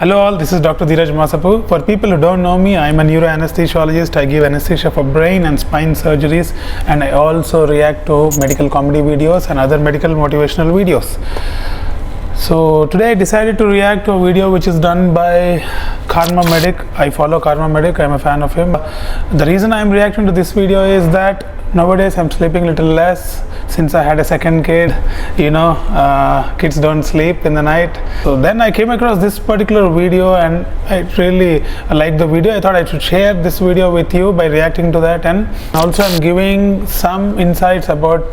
Hello all, this is Dr. Dheeraj Masapu. For people who don't know me, I'm a neuroanesthesiologist. I give anesthesia for brain and spine surgeries, and I also react to medical comedy videos and other medical motivational videos. So today I decided to react to a video which is done by Kharmamedic. I follow Kharmamedic, I'm a fan of him. The reason I'm reacting to this video is that nowadays I'm sleeping a little less since I had a second kid. Kids don't sleep in the night. So then I came across this particular video and I really liked the video. I thought I should share this video with you by reacting to that, and also I'm giving some insights about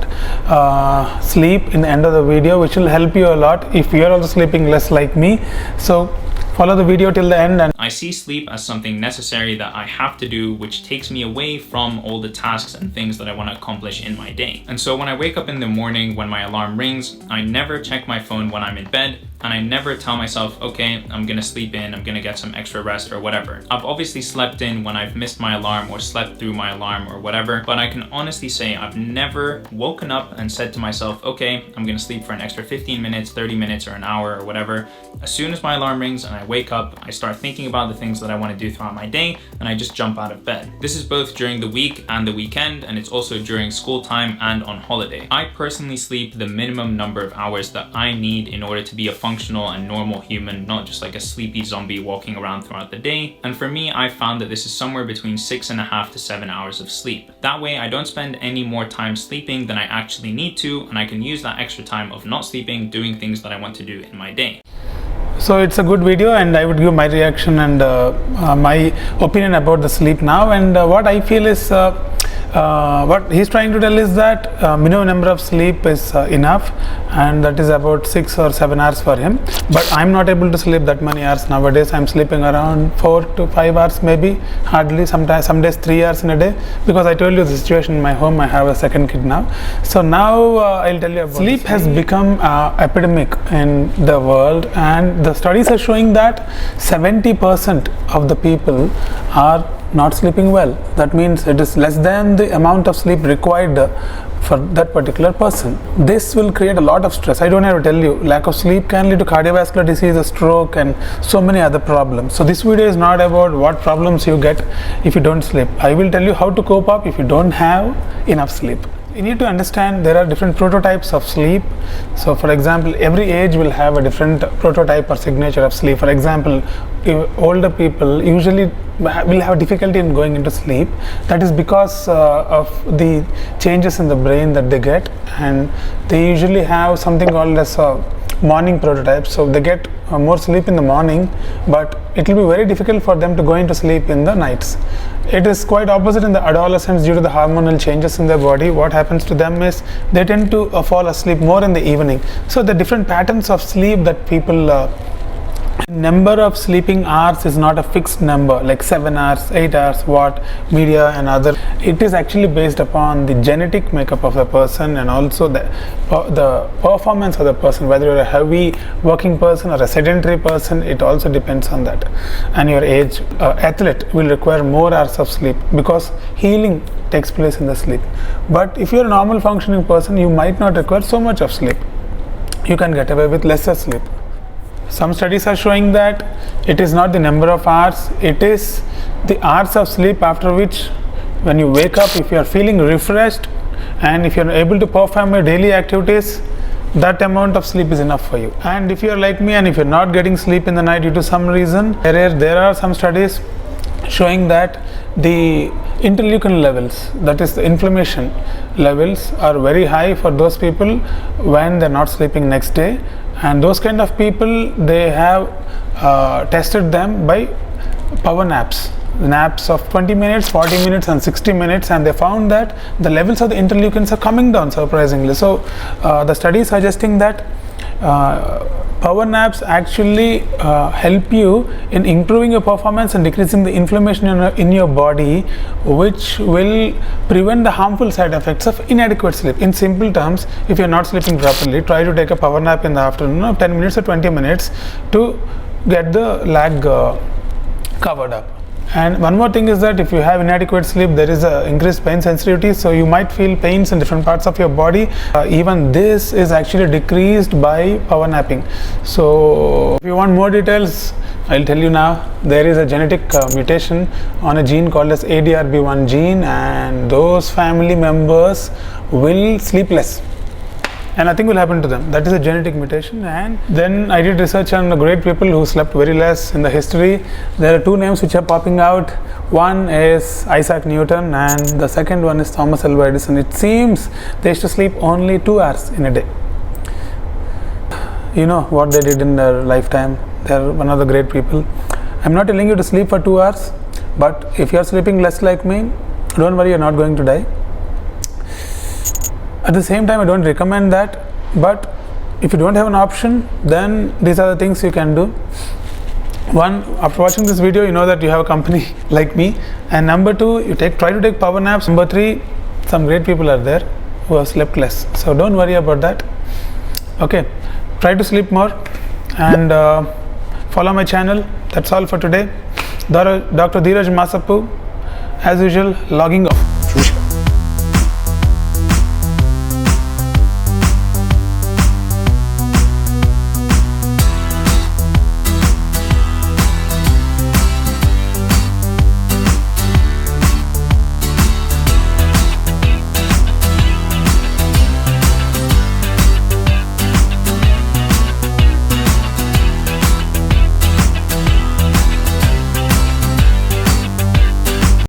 sleep in the end of the video, which will help you a lot if you're also sleeping less like me. So follow the video till the end. And I see sleep as something necessary that I have to do, which takes me away from all the tasks and things that I want to accomplish in my day. And so when I wake up in the morning, when my alarm rings, I never check my phone when I'm in bed, and I never tell myself, okay, I'm gonna sleep in, I'm gonna get some extra rest or whatever. I've obviously slept in when I've missed my alarm or slept through my alarm or whatever, but I can honestly say I've never woken up and said to myself, okay, I'm gonna sleep for an extra 15 minutes, 30 minutes, or an hour or whatever. As soon as my alarm rings and I wake up, I start thinking about the things that I want to do throughout my day, and I just jump out of bed. This is both during the week and the weekend, and it's also during school time and on holiday. I personally sleep the minimum number of hours that I need in order to be a functional and normal human, not just like a sleepy zombie walking around throughout the day. And for me, I found that this is somewhere between 6.5 to 7 hours of sleep. That way I don't spend any more time sleeping than I actually need to, and I can use that extra time of not sleeping doing things that I want to do in my day. so it's a good video, and I would give my reaction and my opinion about the sleep now. And what I feel is what he's trying to tell is that minimum number of sleep is enough, and that is about 6 or 7 hours for him. But I'm not able to sleep that many hours nowadays. I'm sleeping around 4 to 5 hours, maybe, hardly. Sometimes, some days 3 hours in a day, because I told you the situation in my home. I have a second kid now. So now I'll tell you about sleep. Has become epidemic in the world, and the studies are showing that 70% of the people are not sleeping well. That means it is less than the amount of sleep required for that particular person. This will create a lot of stress. I don't have to tell you, lack of sleep can lead to cardiovascular disease, a stroke, and so many other problems. So this video is not about what problems you get if you don't sleep. I will tell you how to cope up if you don't have enough sleep. You need to understand there are different prototypes of sleep. So for example, every age will have a different prototype or signature of sleep. For example, older people usually will have difficulty in going into sleep. That is because of the changes in the brain that they get, and they usually have something called as morning prototype. So they get more sleep in the morning, but it will be very difficult for them to go into sleep in the nights. It is quite opposite in the adolescents. Due to the hormonal changes in their body, what happens to them is they tend to fall asleep more in the evening. So the different patterns of sleep that people number of sleeping hours is not a fixed number, like 7 hours, 8 hours, what media and other. It is actually based upon the genetic makeup of the person, and also the performance of the person. Whether you're a heavy working person or a sedentary person, it also depends on that. And your age. Athlete will require more hours of sleep because healing takes place in the sleep. But if you're a normal functioning person, you might not require so much of sleep. You can get away with lesser sleep. Some studies are showing that it is not the number of hours, it is the hours of sleep after which, when you wake up, if you are feeling refreshed and if you are able to perform your daily activities, that amount of sleep is enough for you. And if you are like me and if you are not getting sleep in the night due to some reason, there are some studies showing that the interleukin levels, that is the inflammation levels, are very high for those people when they are not sleeping next day. And those kind of people, they have tested them by power naps of 20 minutes, 40 minutes and 60 minutes, and they found that the levels of the interleukins are coming down surprisingly. So the study is suggesting that power naps actually help you in improving your performance and decreasing the inflammation in your body, which will prevent the harmful side effects of inadequate sleep. In simple terms, if you're not sleeping properly, try to take a power nap in the afternoon of 10 minutes or 20 minutes to get the lag covered up. And one more thing is that if you have inadequate sleep, there is a increased pain sensitivity, so you might feel pains in different parts of your body. Even this is actually decreased by power napping. So if you want more details, I'll tell you now. There is a genetic mutation on a gene called as ADRB1 gene, and those family members will sleep less and nothing will happen to them. That is a genetic mutation. And then I did research on the great people who slept very less in the history. There are two names which are popping out. One is Isaac Newton and the second one is Thomas Alva Edison. It seems they used to sleep only 2 hours in a day. You know what they did in their lifetime. They are one of the great people. I'm not telling you to sleep for 2 hours, but if you are sleeping less like me, don't worry, you're not going to die. At the same time, I don't recommend that, but if you don't have an option, then these are the things you can do. One, after watching this video, you know that you have a company like me, and number two, you try to take power naps. Number three, some great people are there who have slept less, so don't worry about that. Okay, try to sleep more and follow my channel. That's all for today. Dr. Dheeraj Masappu, as usual, logging off.